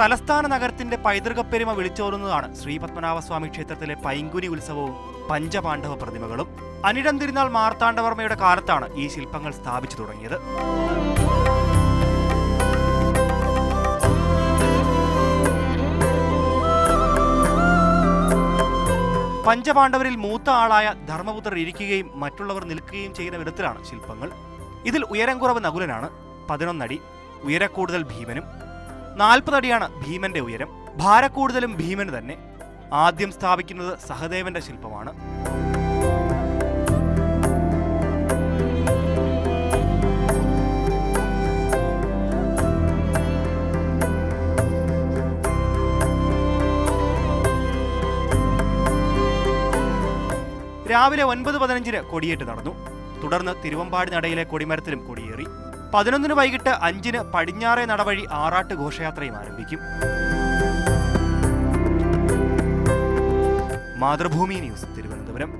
തലസ്ഥാന നഗരത്തിന്റെ പൈതൃകപ്പെരുമ വിളിച്ചോറുന്നതാണ് ശ്രീപത്മനാഭസ്വാമി ക്ഷേത്രത്തിലെ പൈങ്കുനി ഉത്സവവും പഞ്ചപാണ്ഡവ പ്രതിമകളും. അനിഴം തിരുനാൾ മാർത്താണ്ഡവർമ്മയുടെ കാലത്താണ് ഈ ശില്പങ്ങൾ സ്ഥാപിച്ചു തുടങ്ങിയത്. പഞ്ചപാണ്ഡവരിൽ മൂത്ത ആളായ ധർമ്മപുത്രർ ഇരിക്കുകയും മറ്റുള്ളവർ നിൽക്കുകയും ചെയ്യുന്ന വിധത്തിലാണ് ശില്പങ്ങൾ. ഇതിൽ ഉയരം കുറവ് നകുലനാണ്, 11 അടി. ഉയരക്കൂടുതൽ ഭീമനും, 40 അടിയാണ് ഭീമന്റെ ഉയരം. ഭാരക്കൂടുതലും ഭീമന് തന്നെ. ആദ്യം സ്ഥാപിക്കുന്നത് സഹദേവന്റെ ശില്പമാണ്. രാവിലെ 9:15 കൊടിയേറ്റ് നടന്നു. തുടർന്ന് തിരുവമ്പാടി നടയിലെ കൊടിമരത്തിലും കൊടിയേറി. 11 വൈകിട്ട് 5 പടിഞ്ഞാറേ നടവഴി ആറാട്ട് ഘോഷയാത്രയും ആരംഭിക്കും. മാതൃഭൂമി ന്യൂസ്, തിരുവനന്തപുരം.